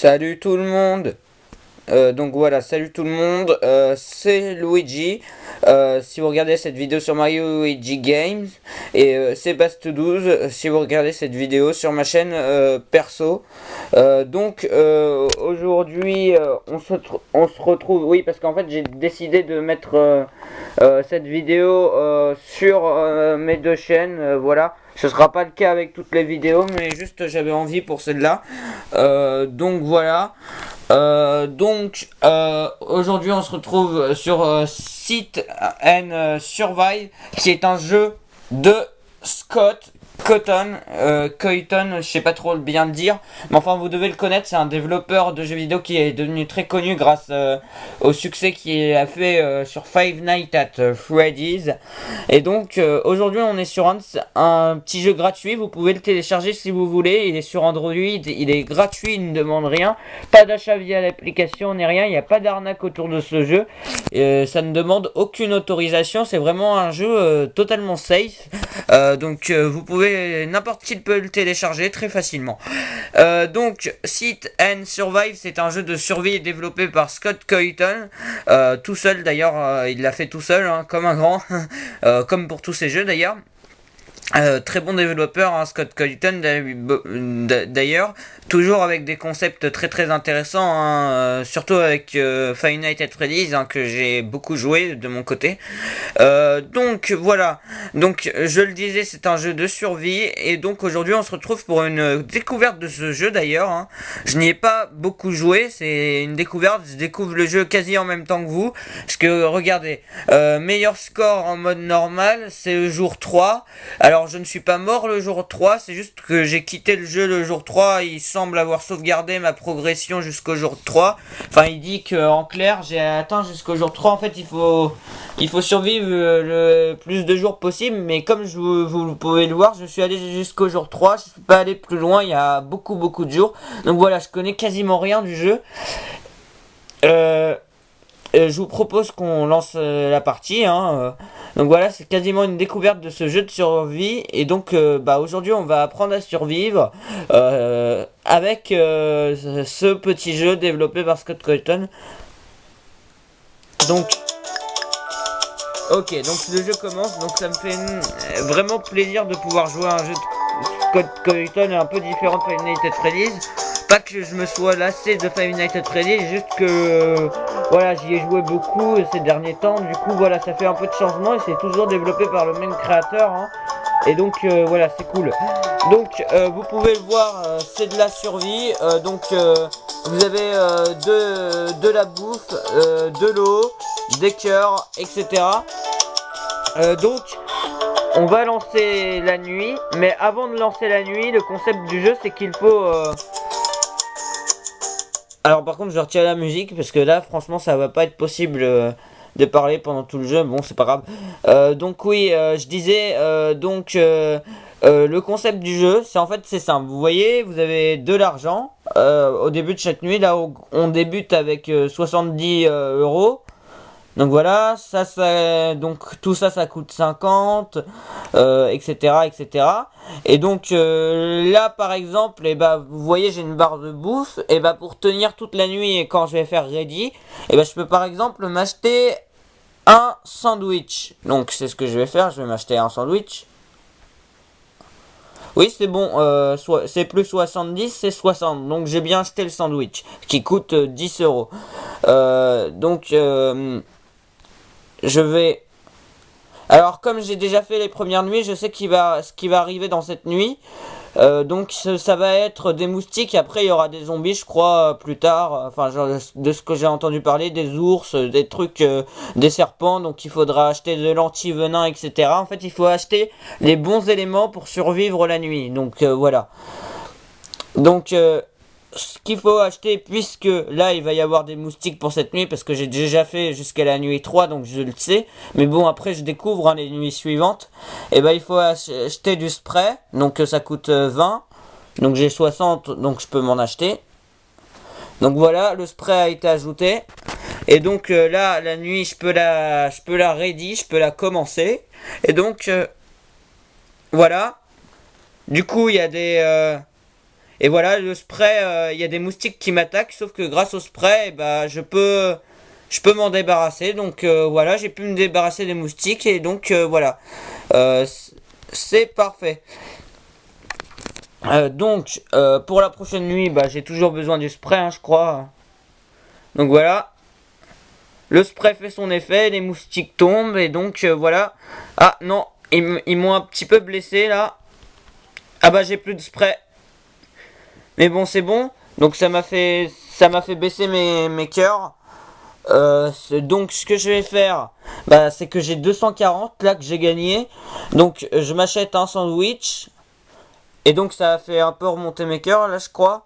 Salut tout le monde. Donc voilà, salut tout le monde. C'est Luigi. Si vous regardez cette vidéo sur Mario Luigi Games et Sebast12 si vous regardez cette vidéo sur ma chaîne perso. Aujourd'hui, on se retrouve. Oui, parce qu'en fait, j'ai décidé de mettre cette vidéo sur mes deux chaînes. Voilà. Ce sera pas le cas avec toutes les vidéos, mais juste j'avais envie pour celle-là. Donc voilà. Aujourd'hui on se retrouve sur Sit and Survive, qui est un jeu de Scott Cawthon, je sais pas trop bien le dire, mais enfin vous devez le connaître, c'est un développeur de jeux vidéo qui est devenu très connu grâce au succès qu'il a fait sur Five Nights at Freddy's. Et donc aujourd'hui on est sur un petit jeu gratuit, vous pouvez le télécharger si vous voulez, il est sur Android, il est gratuit, il ne demande rien, pas d'achat via l'application ni rien, il n'y a pas d'arnaque autour de ce jeu, ça ne demande aucune autorisation, c'est vraiment un jeu totalement safe, vous pouvez, n'importe qui peut le télécharger très facilement. Sit and Survive, c'est un jeu de survie développé par Scott Cawthon, tout seul d'ailleurs, il l'a fait tout seul, hein, comme un grand, comme pour tous ces jeux d'ailleurs. Très bon développeur, hein, Scott Cawthon d'ailleurs, toujours avec des concepts très très intéressants, hein, surtout avec Five Nights at Freddy's, hein, que j'ai beaucoup joué de mon côté. Voilà, donc je le disais, c'est un jeu de survie, et donc aujourd'hui on se retrouve pour une découverte de ce jeu d'ailleurs, hein. Je n'y ai pas beaucoup joué, c'est une découverte, je découvre le jeu quasi en même temps que vous, parce que regardez, meilleur score en mode normal, c'est le jour 3, alors je ne suis pas mort le jour 3, c'est juste que j'ai quitté le jeu le jour 3, il semble avoir sauvegardé ma progression jusqu'au jour 3, enfin il dit que en clair j'ai atteint jusqu'au jour 3, en fait il faut survivre le plus de jours possible, mais comme vous pouvez le voir, je suis allé jusqu'au jour 3, je ne suis pas allé plus loin, il y a beaucoup de jours, donc voilà, je connais quasiment rien du jeu. Je vous propose qu'on lance la partie, hein. Donc voilà, c'est quasiment une découverte de ce jeu de survie. Et donc aujourd'hui on va apprendre à survivre avec ce petit jeu développé par Scott Cawthon. Donc ok, donc le jeu commence. Donc ça me fait vraiment plaisir de pouvoir jouer à un jeu de Scott Cawthon un peu différent de Five Nights at Freddy's. Pas que je me sois lassé de Five Nights at Freddy's, juste que voilà, j'y ai joué beaucoup ces derniers temps. Du coup voilà, ça fait un peu de changement et c'est toujours développé par le même créateur, hein. Et donc voilà, c'est cool. Donc vous pouvez le voir, c'est de la survie. Vous avez de la bouffe, de l'eau, des cœurs, etc. On va lancer la nuit, mais avant de lancer la nuit, le concept du jeu, c'est qu'il faut alors par contre je retire la musique parce que là franchement ça va pas être possible de parler pendant tout le jeu, bon c'est pas grave. Je disais le concept du jeu, c'est simple, vous voyez, vous avez de l'argent au début de chaque nuit, là on débute avec 70 euros. Donc voilà, donc tout ça, ça coûte 50, etc. Et donc là, par exemple, vous voyez, j'ai une barre de bouffe. Et pour tenir toute la nuit et quand je vais faire ready, je peux par exemple m'acheter un sandwich. Donc c'est ce que je vais faire, je vais m'acheter un sandwich. Oui, c'est bon, c'est plus 70, c'est 60. Donc j'ai bien acheté le sandwich, qui coûte 10 euros. Je vais... Alors comme j'ai déjà fait les premières nuits, je sais ce qui va arriver dans cette nuit. Ça va être des moustiques, après il y aura des zombies je crois plus tard. Enfin de ce que j'ai entendu parler, des ours, des trucs, des serpents. Donc il faudra acheter de l'anti-venin, etc. En fait il faut acheter les bons éléments pour survivre la nuit. Donc voilà. Ce qu'il faut acheter, puisque là il va y avoir des moustiques pour cette nuit, parce que j'ai déjà fait jusqu'à la nuit 3, donc je le sais, mais bon après je découvre, hein, les nuits suivantes, il faut acheter du spray, donc ça coûte 20, donc j'ai 60, donc je peux m'en acheter. Donc voilà, le spray a été ajouté, et donc là la nuit je peux la ready, je peux la commencer, et donc voilà, du coup il y a des Et voilà, le spray, il y a des moustiques qui m'attaquent, sauf que grâce au spray, bah, je peux m'en débarrasser. Donc voilà, j'ai pu me débarrasser des moustiques et donc voilà. Euh, c'est parfait. Donc pour la prochaine nuit, bah, j'ai toujours besoin du spray, hein, je crois. Donc voilà, le spray fait son effet, les moustiques tombent et donc voilà. Ah non, ils m'ont un petit peu blessé là. Ah bah j'ai plus de spray. Mais bon, c'est bon. Donc ça m'a fait baisser mes cœurs. Donc ce que je vais faire, bah, c'est que j'ai 240 là que j'ai gagné. Donc je m'achète un sandwich. Et donc ça a fait un peu remonter mes cœurs là je crois.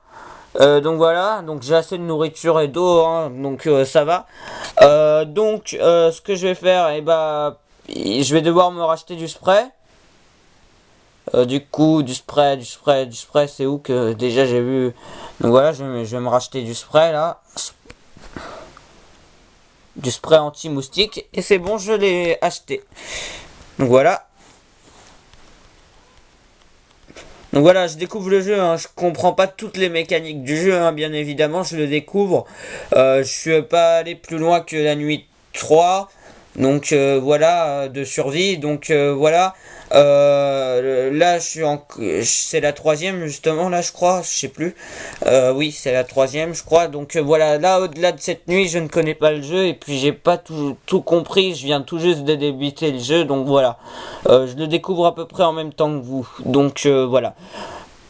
Donc voilà, donc j'ai assez de nourriture et d'eau, hein, donc ça va. Donc ce que je vais faire, et bah je vais devoir me racheter du spray. Du coup du spray, c'est où que déjà j'ai vu. Donc voilà, je vais me racheter du spray là. Du spray anti-moustique. Et c'est bon, je l'ai acheté. Donc voilà. Donc voilà, je découvre le jeu, hein. Je comprends pas toutes les mécaniques du jeu, hein, bien évidemment, je le découvre. Je suis pas allé plus loin que la nuit 3. Donc voilà, de survie. Donc voilà. Là, c'est la troisième justement, là je crois, je sais plus. Oui, c'est la troisième, je crois. Donc voilà, là au-delà de cette nuit, je ne connais pas le jeu et puis j'ai pas tout compris. Je viens tout juste de débuter le jeu, donc voilà. Je le découvre à peu près en même temps que vous. Donc voilà.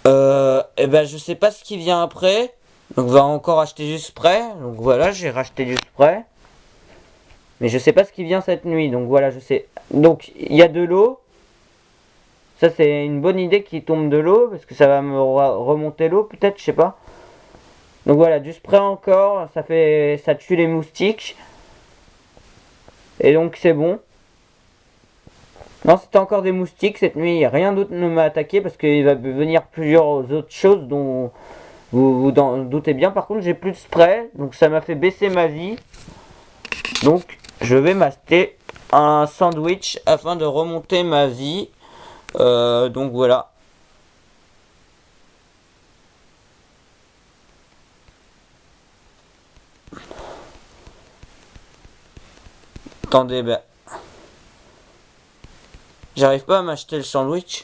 Et ben je sais pas ce qui vient après. Donc on va encore acheter du spray. Donc voilà, j'ai racheté du spray. Mais je sais pas ce qui vient cette nuit, donc voilà, je sais. Donc il y a de l'eau. Ça c'est une bonne idée qu'il tombe de l'eau, parce que ça va me remonter l'eau peut-être, je sais pas. Donc voilà, du spray encore, ça tue les moustiques. Et donc c'est bon. Non, c'était encore des moustiques cette nuit, rien d'autre ne m'a attaqué parce qu'il va venir plusieurs autres choses dont vous en doutez bien. Par contre, j'ai plus de spray, donc ça m'a fait baisser ma vie. Donc je vais m'acheter un sandwich afin de remonter ma vie. Donc voilà. Attendez, ben. J'arrive pas à m'acheter le sandwich.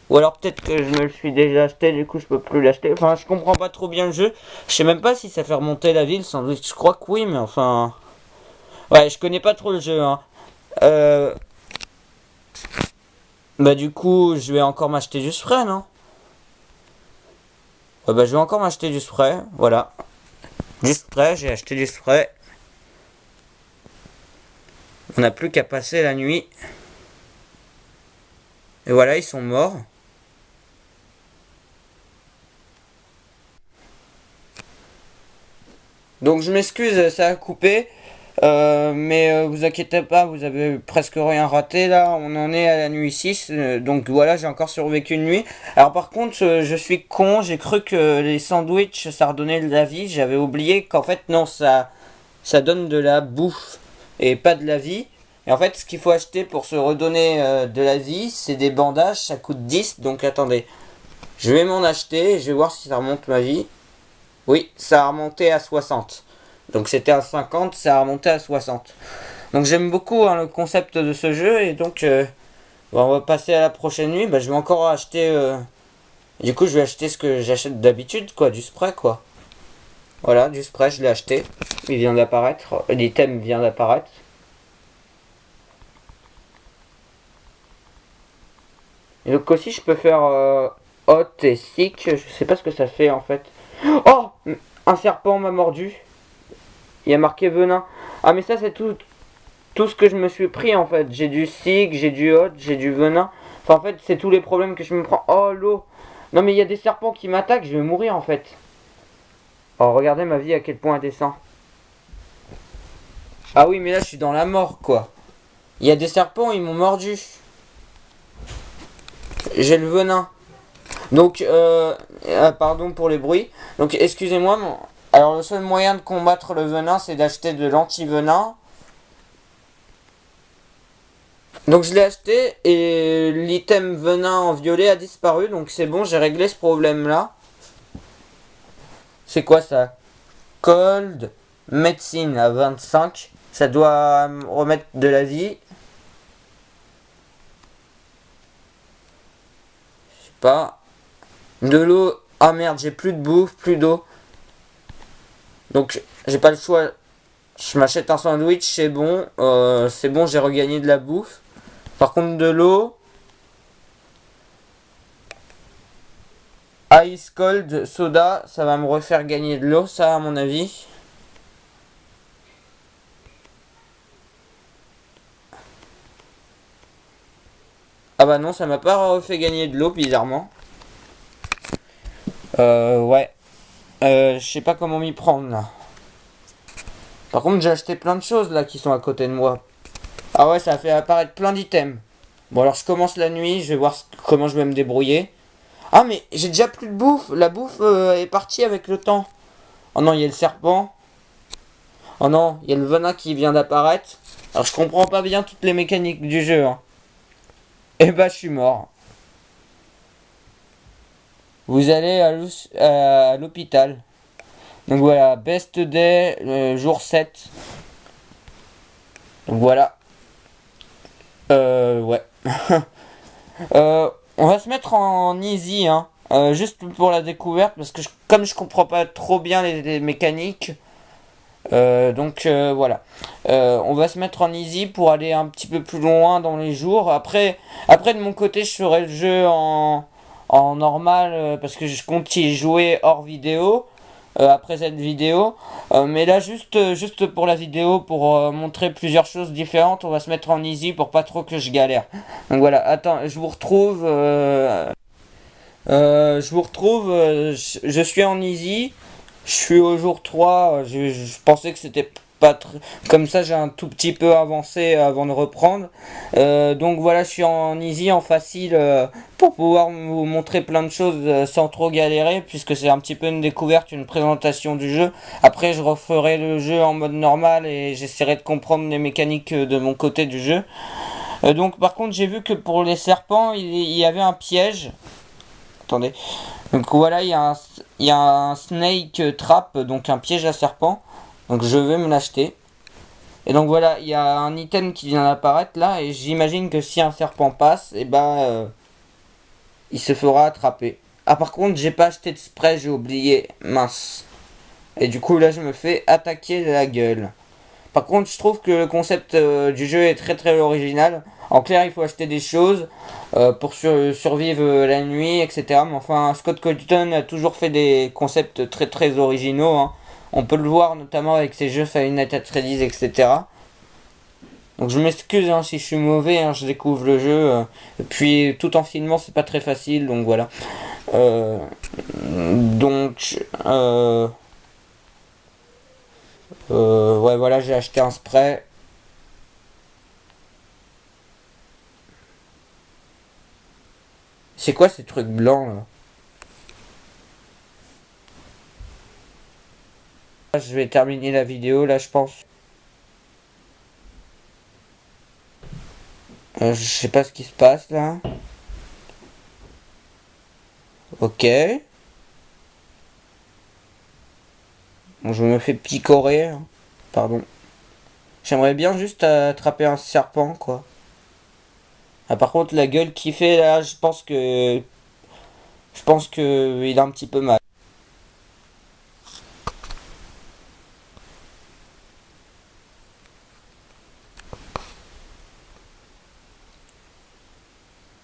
Ou alors peut-être que je me le suis déjà acheté, du coup je peux plus l'acheter. Enfin, je comprends pas trop bien le jeu. Je sais même pas si ça fait remonter la vie le sandwich. Je crois que oui, mais enfin. Ouais, je connais pas trop le jeu, hein. Bah du coup, je vais encore m'acheter du spray, non? Ouais, bah je vais encore m'acheter du spray, voilà. Du spray, j'ai acheté du spray. On n'a plus qu'à passer la nuit. Et voilà, ils sont morts. Donc je m'excuse, ça a coupé. Mais vous inquiétez pas, vous avez presque rien raté là. On en est à la nuit 6. Donc voilà, j'ai encore survécu une nuit. Alors par contre, je suis con. J'ai cru que les sandwichs ça redonnait de la vie. J'avais oublié qu'en fait, non, ça donne de la bouffe et pas de la vie. Et en fait, ce qu'il faut acheter pour se redonner de la vie, c'est des bandages. Ça coûte 10. Donc attendez, je vais m'en acheter. Je vais voir si ça remonte ma vie. Oui, ça a remonté à 60. Donc c'était à 50, ça a remonté à 60. Donc j'aime beaucoup, hein, le concept de ce jeu. Et donc on va passer à la prochaine nuit. Bah, je vais encore acheter... Du coup je vais acheter ce que j'achète d'habitude, quoi, du spray, quoi. Voilà, du spray, je l'ai acheté. Il vient d'apparaître. L'item vient d'apparaître. Et donc aussi je peux faire hot et sick. Je sais pas ce que ça fait en fait. Oh, un serpent m'a mordu. Il y a marqué venin. Ah mais ça c'est tout ce que je me suis pris en fait. J'ai du sick, j'ai du hot, j'ai du venin. Enfin en fait c'est tous les problèmes que je me prends. Oh l'eau. Non mais il y a des serpents qui m'attaquent, je vais mourir en fait. Oh regardez ma vie à quel point elle descend. Ah oui mais là je suis dans la mort quoi. Il y a des serpents, ils m'ont mordu. J'ai le venin. Donc pardon pour les bruits. Donc excusez-moi. Alors le seul moyen de combattre le venin c'est d'acheter de l'anti-venin. Donc je l'ai acheté et l'item venin en violet a disparu. Donc c'est bon, j'ai réglé ce problème là. C'est quoi ça? Cold Medicine à 25. Ça doit me remettre de la vie. Je sais pas. De l'eau. Ah merde, j'ai plus de bouffe, plus d'eau. Donc j'ai pas le choix. Je m'achète un sandwich, c'est bon. C'est bon, j'ai regagné de la bouffe. Par contre de l'eau. Ice cold soda, ça va me refaire gagner de l'eau, ça à mon avis. Ah bah non, ça m'a pas refait gagner de l'eau, bizarrement. Ouais. Je sais pas comment m'y prendre là. Par contre, j'ai acheté plein de choses là qui sont à côté de moi. Ah ouais, ça a fait apparaître plein d'items. Bon, alors je commence la nuit, je vais voir comment je vais me débrouiller. Ah, mais j'ai déjà plus de bouffe. La bouffe est partie avec le temps. Oh non, il y a le serpent. Oh non, il y a le venin qui vient d'apparaître. Alors je comprends pas bien toutes les mécaniques du jeu. Hein. Et bah, je suis mort. Vous allez à l'hôpital. Donc voilà, Best Day, jour 7. Donc voilà. Ouais. On va se mettre en easy, hein. Juste pour la découverte, parce que comme je comprends pas trop bien les mécaniques, donc voilà. On va se mettre en easy pour aller un petit peu plus loin dans les jours. Après de mon côté, je ferai le jeu en normal, parce que je compte y jouer hors vidéo. Après cette vidéo, mais là juste pour la vidéo, pour montrer plusieurs choses différentes, on va se mettre en easy pour pas trop que je galère. Donc voilà, attends, je vous retrouve, je suis en easy, je suis au jour 3. Je pensais que c'était pas comme ça, j'ai un tout petit peu avancé avant de reprendre. Donc voilà, je suis en easy, en facile, pour pouvoir vous montrer plein de choses sans trop galérer, puisque c'est un petit peu une découverte, une présentation du jeu. Après, je referai le jeu en mode normal et j'essaierai de comprendre les mécaniques de mon côté du jeu. Donc par contre, j'ai vu que pour les serpents, il y avait un piège. Attendez. Donc voilà, il y a un snake trap, donc un piège à serpent. Donc je vais me l'acheter. Et donc voilà, il y a un item qui vient d'apparaître là. Et j'imagine que si un serpent passe, et il se fera attraper. Ah, par contre, j'ai pas acheté de spray, j'ai oublié. Mince. Et du coup là, je me fais attaquer de la gueule. Par contre, je trouve que le concept du jeu est très très original. En clair, il faut acheter des choses pour survivre la nuit, etc. Mais enfin, Scott Cawthon a toujours fait des concepts très très originaux. Hein. On peut le voir notamment avec ses jeux Five Nights at Freddy's, etc. Donc je m'excuse hein, si je suis mauvais, hein, je découvre le jeu. Et puis tout en filmant, c'est pas très facile, donc voilà. Euh, donc, ouais, voilà, j'ai acheté un spray. C'est quoi ces trucs blancs là? Je vais terminer la vidéo là, je pense. Je sais pas ce qui se passe là. Ok. Bon, je me fais picorer. Hein. Pardon. J'aimerais bien juste attraper un serpent quoi. Ah, par contre, la gueule qu'il fait là, je pense que il a un petit peu mal.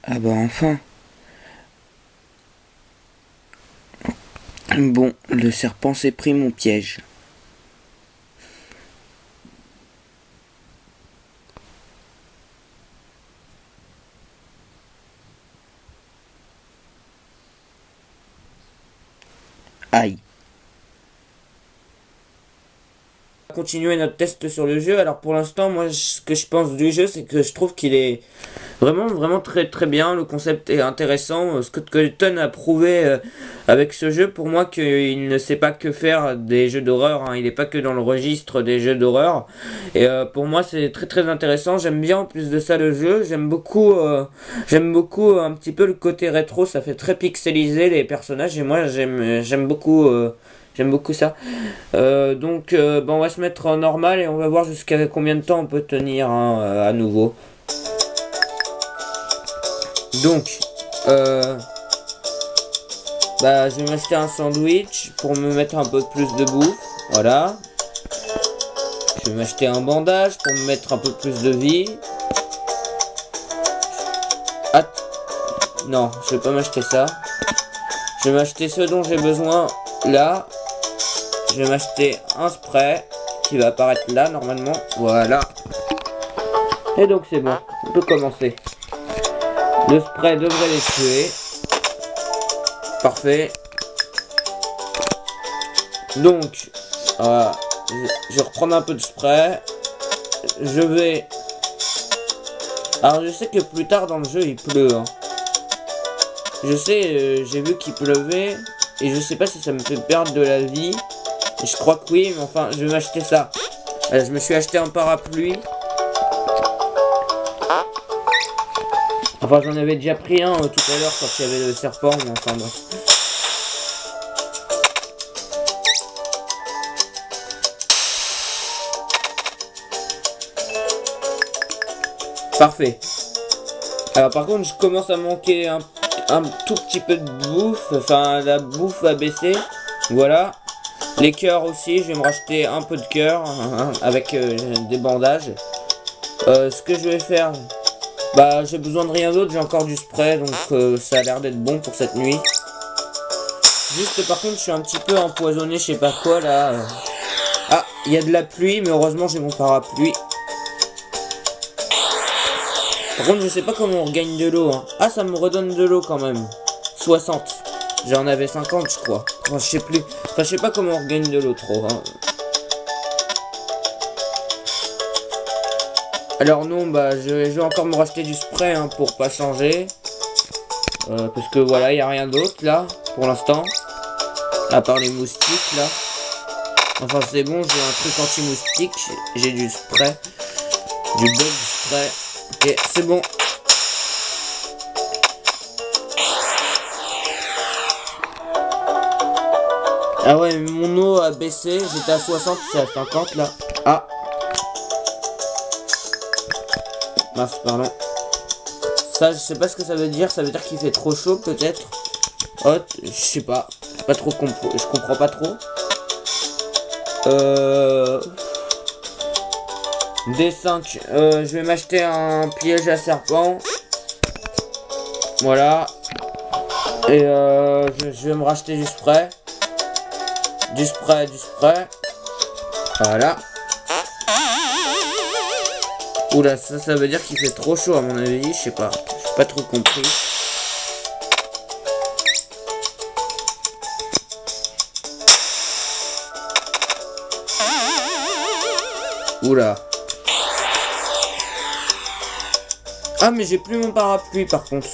Ah bah enfin. Bon, le serpent s'est pris mon piège. Aïe. Continuer notre test sur le jeu. Alors pour l'instant, moi, ce que je pense du jeu, c'est que je trouve qu'il est vraiment, vraiment très, très bien. Le concept est intéressant. Scott Cawthon a prouvé avec ce jeu, pour moi, qu'il ne sait pas que faire des jeux d'horreur. Hein. Il n'est pas que dans le registre des jeux d'horreur. Et pour moi, c'est très, très intéressant. J'aime bien, en plus de ça, le jeu. J'aime beaucoup un petit peu le côté rétro. Ça fait très pixelisé les personnages. Et moi, j'aime beaucoup. J'aime beaucoup ça. Donc on va se mettre en normal et on va voir jusqu'à combien de temps on peut tenir hein, à nouveau. Donc je vais m'acheter un sandwich pour me mettre un peu plus de bouffe. Voilà. Je vais m'acheter un bandage pour me mettre un peu plus de vie. Non, je vais pas m'acheter ça. Je vais m'acheter ce dont j'ai besoin là. Je vais m'acheter un spray qui va apparaître là normalement. Voilà. Et donc c'est bon, on peut commencer. Le spray devrait les tuer. Parfait. Donc, je vais reprendre un peu de spray. Je vais... Alors je sais que plus tard dans le jeu il pleut. Hein. Je sais, j'ai vu qu'il pleuvait. Et je sais pas si ça me fait perdre de la vie. Et je crois que oui, mais enfin je vais m'acheter ça. Je me suis acheté un parapluie. Enfin j'en avais déjà pris un tout à l'heure quand il y avait le serpent. Mais enfin bref. Parfait. Alors par contre je commence à manquer un tout petit peu de bouffe. Enfin la bouffe a baissé. Voilà. Les cœurs aussi. Je vais me racheter un peu de cœur hein, avec des bandages. Ce que je vais faire. J'ai besoin de rien d'autre. J'ai encore du spray. Donc ça a l'air d'être bon pour cette nuit. Juste par contre je suis un petit peu empoisonné. Je sais pas quoi là. Ah il y a de la pluie. Mais heureusement j'ai mon parapluie. Par contre, je sais pas comment on regagne de l'eau. Hein. Ah, ça me redonne de l'eau quand même. 60. J'en avais 50, je crois. Enfin, je sais plus. Enfin, je sais pas comment on regagne de l'eau trop. Hein. Alors non, je vais encore me racheter du spray hein, pour pas changer. Parce que voilà, il y a rien d'autre là, pour l'instant. À part les moustiques là. Enfin, c'est bon, j'ai un truc anti-moustique. J'ai du spray. Du bug spray. Ok, c'est bon. Ah ouais, mon eau a baissé. J'étais à 60, c'est à 50 là. Ah. Mince, pardon. Ça, je sais pas ce que ça veut dire. Ça veut dire qu'il fait trop chaud peut-être. Hot, je sais pas. Pas trop je comprends pas trop. D5, je vais m'acheter un piège à serpent. Voilà. Et je vais me racheter du spray. Du spray. Voilà. Oula, ça veut dire qu'il fait trop chaud à mon avis, je sais pas. J'ai pas trop compris. Oula. Ah mais j'ai plus mon parapluie par contre.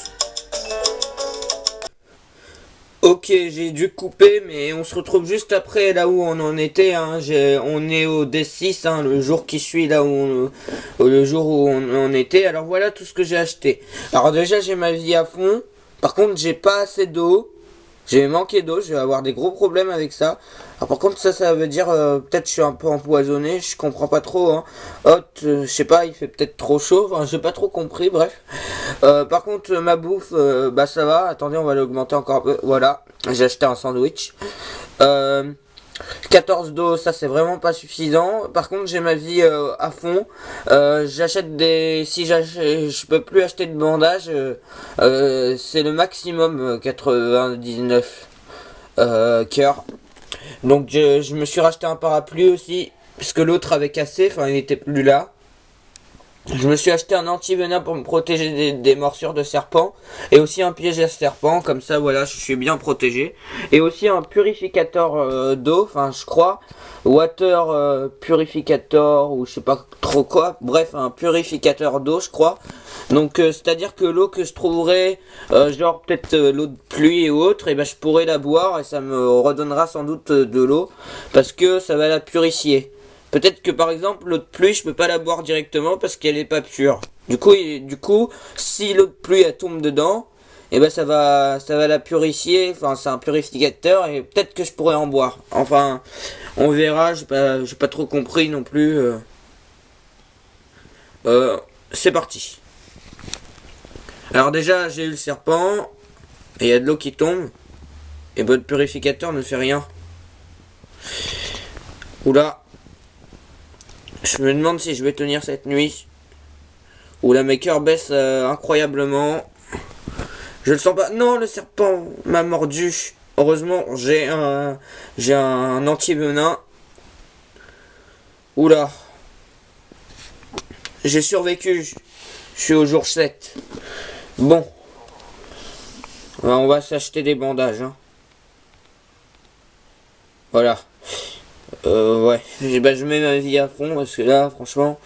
Ok, j'ai dû couper mais on se retrouve juste après là où on en était. Hein. On est au D6, hein, le jour qui suit là où le jour où on était. Alors voilà tout ce que j'ai acheté. Alors déjà j'ai ma vie à fond. Par contre j'ai pas assez d'eau. J'ai manqué d'eau, je vais avoir des gros problèmes avec ça. Alors par contre ça veut dire peut-être je suis un peu empoisonné, je comprends pas trop. Hein. Hot, je sais pas, il fait peut-être trop chaud, enfin j'ai pas trop compris, bref. Par contre ma bouffe, ça va, attendez on va l'augmenter encore un peu, voilà. J'ai acheté un sandwich. 14 d'eau, ça c'est vraiment pas suffisant. Par contre j'ai ma vie à fond. J'achète des... Si je peux plus acheter de bandage, c'est le maximum 99 cœurs. Donc je me suis racheté un parapluie aussi, puisque l'autre avait cassé, enfin il était plus là. Je me suis acheté un anti-venin pour me protéger des morsures de serpent. Et aussi un piège à serpent, comme ça voilà, je suis bien protégé. Et aussi un purificateur d'eau, enfin je crois. Water purificator ou je sais pas trop quoi. Bref, un purificateur d'eau je crois. Donc c'est à dire que l'eau que je trouverai, genre peut-être l'eau de pluie et autres, et je pourrai la boire et ça me redonnera sans doute de l'eau. Parce que ça va la purifier. Peut-être que par exemple l'eau de pluie je peux pas la boire directement parce qu'elle est pas pure. Du coup si l'eau de pluie elle tombe dedans, et ben ça va la purifier. Enfin, c'est un purificateur et peut-être que je pourrais en boire. Enfin, on verra. J'ai pas trop compris non plus. C'est parti. Alors déjà, j'ai eu le serpent et il y a de l'eau qui tombe. Et votre purificateur ne fait rien. Oula. Je me demande si je vais tenir cette nuit. Oula, mes cœurs baissent incroyablement. Je le sens pas. Non, le serpent m'a mordu. Heureusement, j'ai un anti-venin. Oula. J'ai survécu. Je suis au jour 7. Bon. On va s'acheter des bandages. Hein. Voilà. Ouais. Je mets ma vie à fond parce que là, franchement.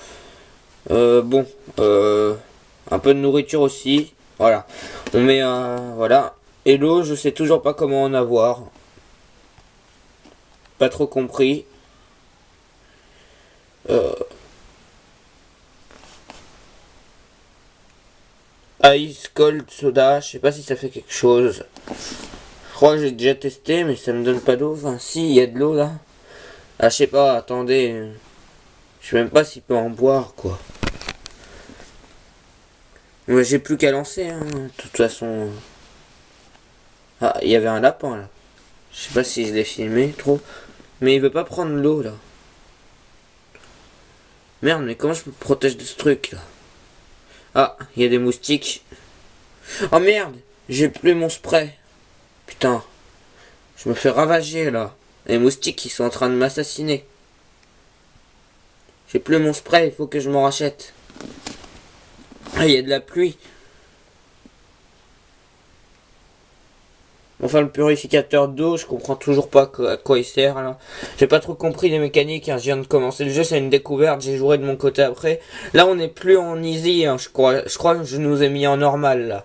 Bon. Un peu de nourriture aussi. Voilà. On met un. Voilà. Et l'eau, je sais toujours pas comment en avoir. Pas trop compris. Ice Cold Soda, je sais pas si ça fait quelque chose. Je crois que j'ai déjà testé, mais ça me donne pas d'eau. Enfin, si, il y a de l'eau là. Ah, je sais pas, attendez. Je sais même pas s'il peut en boire, quoi. Moi, j'ai plus qu'à lancer, hein. De toute façon. Ah, il y avait un lapin là. Je sais pas si je l'ai filmé trop. Mais il veut pas prendre l'eau là. Merde, mais comment je me protège de ce truc là? Ah, il y a des moustiques. Oh merde, j'ai plus mon spray. Putain, je me fais ravager là. Les moustiques qui sont en train de m'assassiner. J'ai plus mon spray, il faut que je m'en rachète. Ah, il y a de la pluie. Enfin, le purificateur d'eau, je comprends toujours pas à quoi il sert là. J'ai pas trop compris les mécaniques, hein. Je viens de commencer le jeu, c'est une découverte, j'ai joué de mon côté après. Là, on n'est plus en easy, hein, je crois que je nous ai mis en normal là.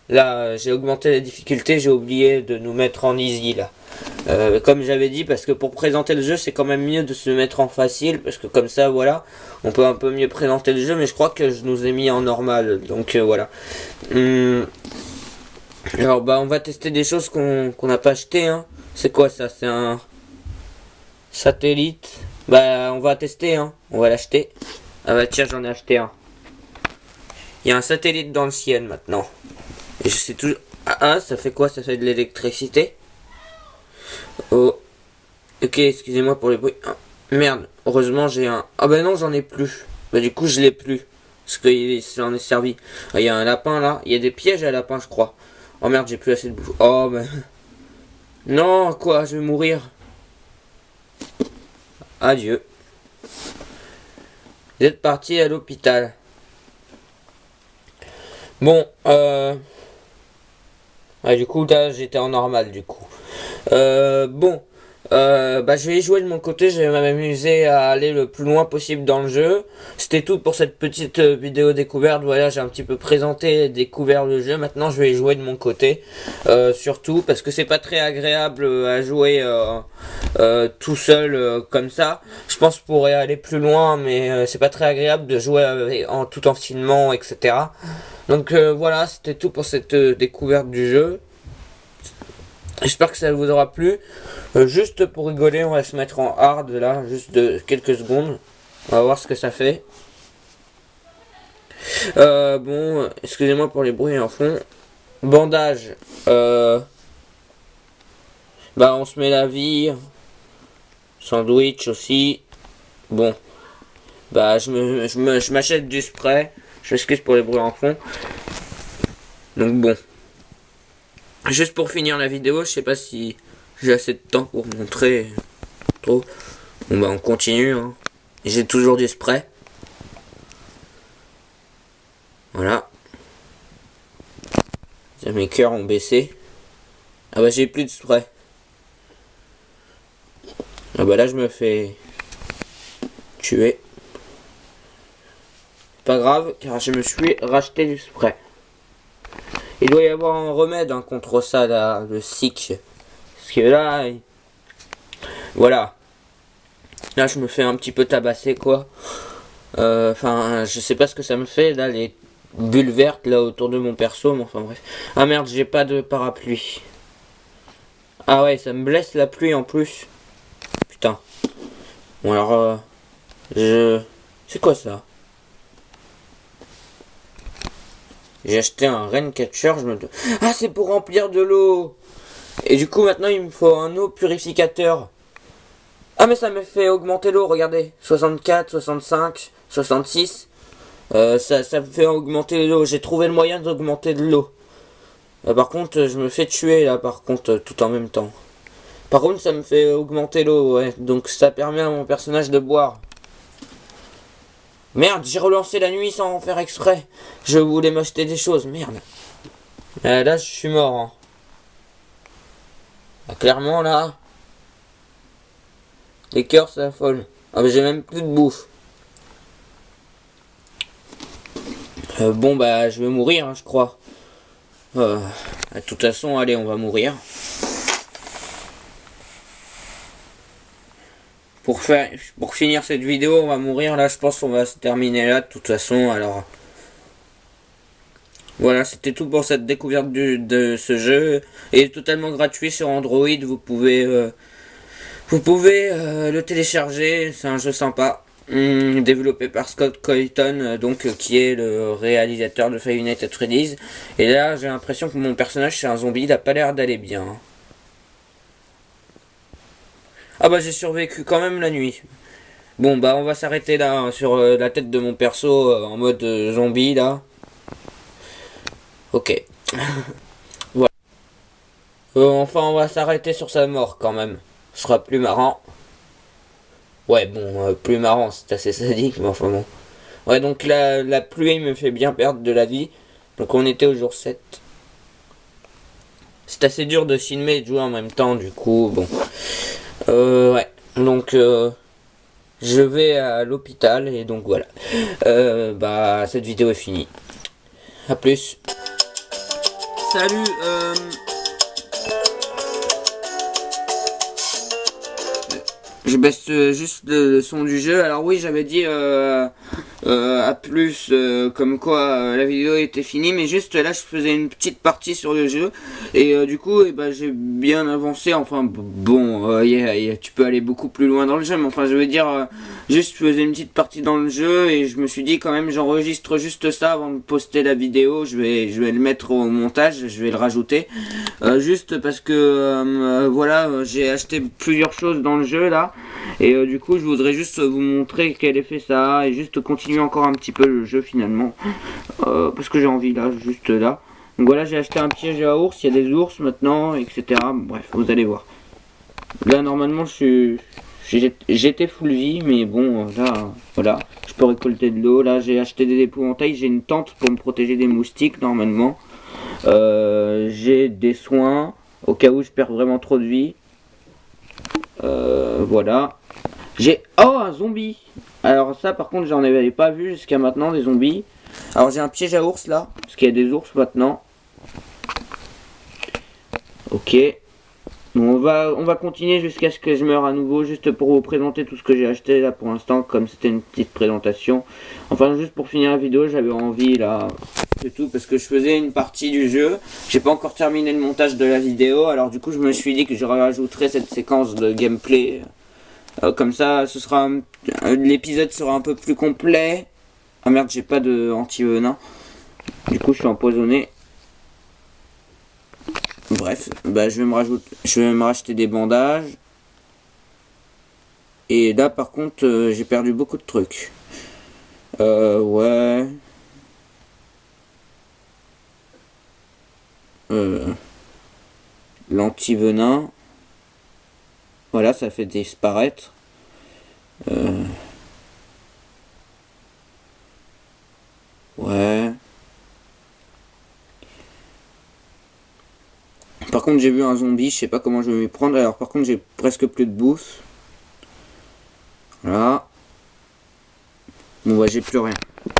Là, j'ai augmenté la difficulté, j'ai oublié de nous mettre en easy là. Comme j'avais dit, parce que pour présenter le jeu, c'est quand même mieux de se mettre en facile, parce que comme ça, voilà, on peut un peu mieux présenter le jeu, mais je crois que je nous ai mis en normal, donc voilà. Alors bah on va tester des choses qu'on n'a pas acheté, hein. C'est quoi ça? C'est un satellite. Bah on va tester, hein. On va l'acheter. Ah bah tiens, j'en ai acheté un. Il y a un satellite dans le ciel maintenant. Et je sais toujours. Ah, ça fait quoi? Ça fait de l'électricité. Oh. Ok, excusez-moi pour les bruits. Ah, merde, heureusement j'ai un. Ah bah non, j'en ai plus. Bah du coup je l'ai plus. Parce que ça en est servi. Ah, il y a un lapin là. Il y a des pièges à lapin, je crois. Oh merde, j'ai plus assez de bouffe. Oh ben. Non, quoi, je vais mourir. Adieu. Vous êtes parti à l'hôpital. Bon, ouais, du coup, là, j'étais en normal, du coup. Bon. Bah, je vais y jouer de mon côté, je vais m'amuser à aller le plus loin possible dans le jeu. C'était tout pour cette petite vidéo découverte. Voilà, j'ai un petit peu présenté et découvert le jeu. Maintenant, je vais y jouer de mon côté. Surtout parce que c'est pas très agréable à jouer tout seul comme ça. Je pense que je pourrais aller plus loin, mais c'est pas très agréable de jouer tout en filmant, etc. Donc voilà, c'était tout pour cette découverte du jeu. J'espère que ça vous aura plu. Juste pour rigoler, on va se mettre en hard là, juste de quelques secondes. On va voir ce que ça fait. Bon, excusez-moi pour les bruits en fond. Bandage. Bah on se met la vie. Sandwich aussi. Bon. Bah je m'achète du spray. Je m'excuse pour les bruits en fond. Donc bon. Juste pour finir la vidéo, je sais pas si j'ai assez de temps pour montrer trop. Bon bah on continue, hein. J'ai toujours du spray. Voilà. Mes cœurs ont baissé. Ah bah j'ai plus de spray. Ah bah là je me fais tuer. Pas grave car je me suis racheté du spray. Il doit y avoir un remède hein, contre ça là, le sick. Parce que là, voilà. Là je me fais un petit peu tabasser quoi. Enfin je sais pas ce que ça me fait là, bulle verte là autour de mon perso, mais enfin bref. Ah merde, j'ai pas de parapluie. Ah ouais, ça me blesse la pluie en plus. Putain. Bon alors, c'est quoi ça? J'ai acheté un Raincatcher, Ah, c'est pour remplir de l'eau. Et du coup, maintenant, il me faut un eau purificateur. Ah, mais ça me fait augmenter l'eau, regardez. 64, 65, 66. Ça me fait augmenter l'eau. J'ai trouvé le moyen d'augmenter de l'eau. Par contre, je me fais tuer, là, par contre, tout en même temps. Par contre, ça me fait augmenter l'eau, ouais. Donc, ça permet à mon personnage de boire. Merde, j'ai relancé la nuit sans en faire exprès. Je voulais m'acheter des choses, merde. Là, je suis mort. Hein. Ah, clairement, là. Les cœurs, ça affole. Ah, mais j'ai même plus de bouffe. Bon, bah, je vais mourir, hein, je crois. De toute façon, allez, on va mourir. Pour finir cette vidéo, on va mourir là, je pense qu'on va se terminer là de toute façon. Alors voilà, c'était tout pour cette découverte de ce jeu. Il est totalement gratuit sur Android, vous pouvez le télécharger, c'est un jeu sympa. Développé par Scott Cawthon, qui est le réalisateur de Five Nights at Freddy's. Et là, j'ai l'impression que mon personnage c'est un zombie, il a pas l'air d'aller bien. Ah bah j'ai survécu quand même la nuit. Bon bah on va s'arrêter là hein, sur la tête de mon perso en mode zombie là. Ok. Voilà. Enfin on va s'arrêter sur sa mort quand même. Ce sera plus marrant. Ouais bon plus marrant c'est assez sadique mais enfin bon. Ouais donc la pluie me fait bien perdre de la vie. Donc on était au jour 7. C'est assez dur de filmer et de jouer en même temps du coup bon. Ouais, donc je vais à l'hôpital et donc voilà. Bah cette vidéo est finie. A plus. Salut. Je baisse juste le son du jeu. Alors oui, j'avais dit à plus comme quoi la vidéo était finie, mais juste là je faisais une petite partie sur le jeu et du coup j'ai bien avancé. Enfin bon, tu peux aller beaucoup plus loin dans le jeu, mais enfin je veux dire juste je faisais une petite partie dans le jeu et je me suis dit quand même j'enregistre juste ça avant de poster la vidéo. Je vais le mettre au montage, je vais le rajouter juste parce que voilà j'ai acheté plusieurs choses dans le jeu là. Et du coup je voudrais juste vous montrer quel effet ça a et juste continuer encore un petit peu le jeu finalement parce que j'ai envie là, juste là. Donc voilà, j'ai acheté un piège à ours, il y a des ours maintenant, etc. Bref, vous allez voir. Là normalement j'étais full vie, mais bon là voilà, je peux récolter de l'eau. Là j'ai acheté des épouvantails, j'ai une tente pour me protéger des moustiques normalement. J'ai des soins au cas où je perds vraiment trop de vie. Voilà. J'ai... Oh, un zombie. Alors ça par contre j'en avais pas vu jusqu'à maintenant des zombies. Alors j'ai un piège à ours là, parce qu'il y a des ours maintenant. Ok. Bon, on va continuer jusqu'à ce que je meure à nouveau, juste pour vous présenter tout ce que j'ai acheté là pour l'instant, comme c'était une petite présentation. Enfin juste pour finir la vidéo, j'avais envie là, c'est tout, parce que je faisais une partie du jeu. J'ai pas encore terminé le montage de la vidéo, alors du coup je me suis dit que je rajouterais cette séquence de gameplay. Comme ça, l'épisode sera un peu plus complet. Ah merde, j'ai pas de anti-venin. Du coup, je suis empoisonné. Bref, bah je vais me racheter des bandages. Et là, par contre, j'ai perdu beaucoup de trucs. Ouais. L'anti-venin. Voilà, ça fait disparaître. Ouais. Par contre, j'ai vu un zombie, je sais pas comment je vais m'y prendre. Alors, par contre, j'ai presque plus de bouffe. Voilà. Bon, bah, j'ai plus rien.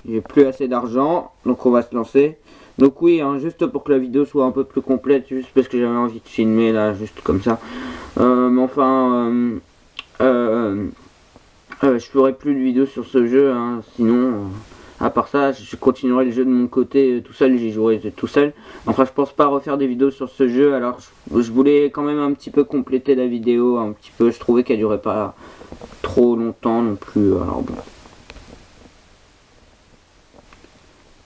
J'ai plus assez d'argent, donc on va se lancer. Donc oui, hein, juste pour que la vidéo soit un peu plus complète, juste parce que j'avais envie de filmer là, juste comme ça. Mais enfin, je ferai plus de vidéos sur ce jeu, hein, sinon... À part ça, je continuerai le jeu de mon côté tout seul, j'y jouerai tout seul. Enfin, je pense pas refaire des vidéos sur ce jeu, alors je voulais quand même un petit peu compléter la vidéo, un petit peu. Je trouvais qu'elle durait pas trop longtemps non plus, alors bon.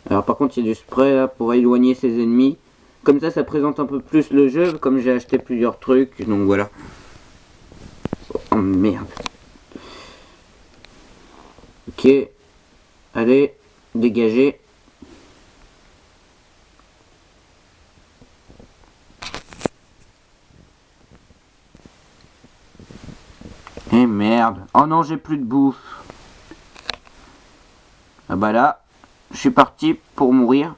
Alors par contre, il y a du spray là pour éloigner ses ennemis. Comme ça présente un peu plus le jeu, comme j'ai acheté plusieurs trucs, donc voilà. Oh merde. Ok. Allez, dégagez. Eh merde. Oh non, j'ai plus de bouffe. Ah bah là, je suis parti pour mourir.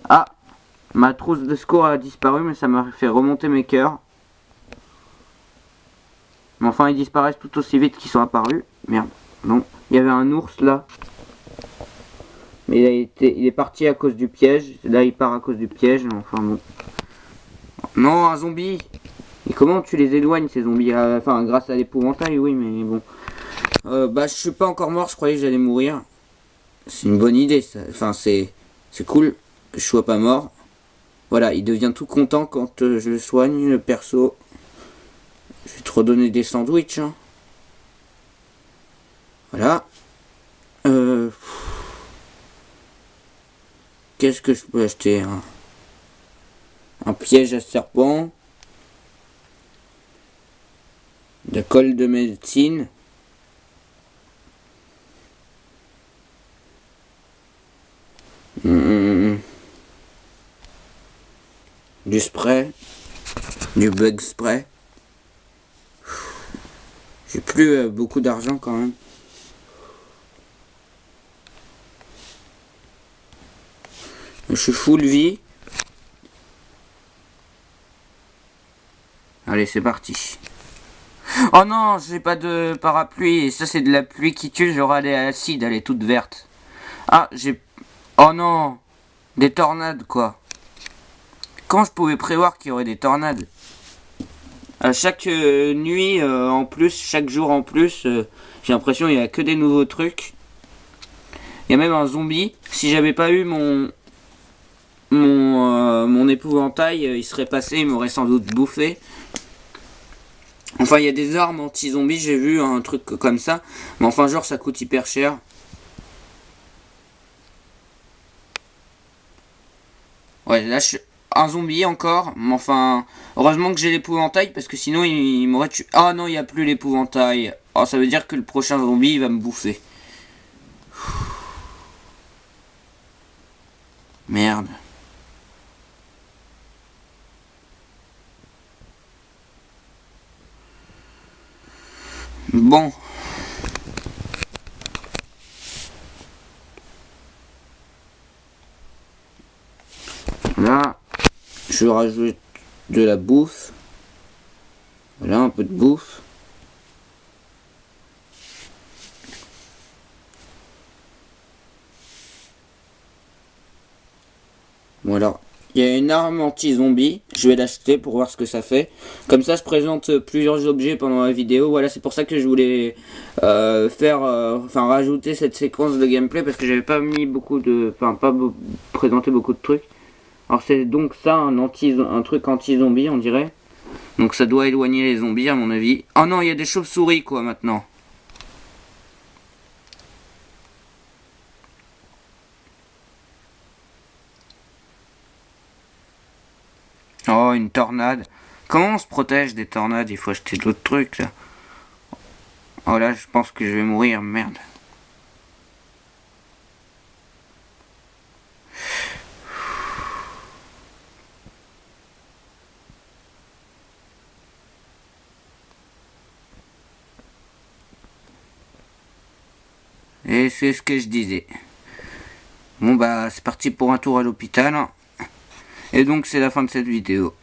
Ah, ma trousse de secours a disparu, mais ça m'a fait remonter mes cœurs. Mais enfin, ils disparaissent tout aussi vite qu'ils sont apparus. Merde. Non, il y avait un ours là. Mais il est parti à cause du piège. Là, il part à cause du piège. Enfin bon. Non, un zombie. Et comment tu les éloignes ces zombies? Enfin, grâce à l'épouvantail, oui, mais bon. Bah, je suis pas encore mort. Je croyais que j'allais mourir. C'est une bonne idée, ça. Enfin, c'est cool que je sois pas mort. Voilà, il devient tout content quand je le soigne, le perso. Je vais te redonner des sandwichs. Hein. Voilà. Qu'est-ce que je peux acheter hein? Un piège à serpent. De colle de médecine. Du spray. Du bug spray. J'ai plus beaucoup d'argent quand même. Je suis full vie. Allez, c'est parti. Oh non, j'ai pas de parapluie. Et ça, c'est de la pluie qui tue. J'aurai l'acide, elle est toute verte. Ah, j'ai... Oh non. Des tornades, quoi. Quand je pouvais prévoir qu'il y aurait des tornades? À chaque nuit en plus, chaque jour en plus, j'ai l'impression qu'il n'y a que des nouveaux trucs. Il y a même un zombie. Si j'avais pas eu mon épouvantail, il serait passé, il m'aurait sans doute bouffé. Enfin, il y a des armes anti-zombies, j'ai vu un truc comme ça. Mais enfin, genre, ça coûte hyper cher. Ouais, là, un zombie encore. Mais enfin, heureusement que j'ai l'épouvantail, parce que sinon, il m'aurait tué. Ah non, il n'y a plus l'épouvantail. Oh, ça veut dire que le prochain zombie, il va me bouffer. Merde. Bon. Là, je rajoute de la bouffe. Voilà, un peu de bouffe. Bon alors, il y a une arme anti-zombie, je vais l'acheter pour voir ce que ça fait. Comme ça, je présente plusieurs objets pendant la vidéo. Voilà, c'est pour ça que je voulais rajouter cette séquence de gameplay parce que j'avais pas mis beaucoup de, présenté beaucoup de trucs. Alors c'est donc ça, un truc anti-zombie, on dirait. Donc ça doit éloigner les zombies à mon avis. Oh non, il y a des chauves-souris quoi maintenant. Oh, une tornade. Comment on se protège des tornades? Il faut acheter d'autres trucs là. Oh là, je pense que je vais mourir, merde. Et c'est ce que je disais. Bon bah, c'est parti pour un tour à l'hôpital. Et donc c'est la fin de cette vidéo.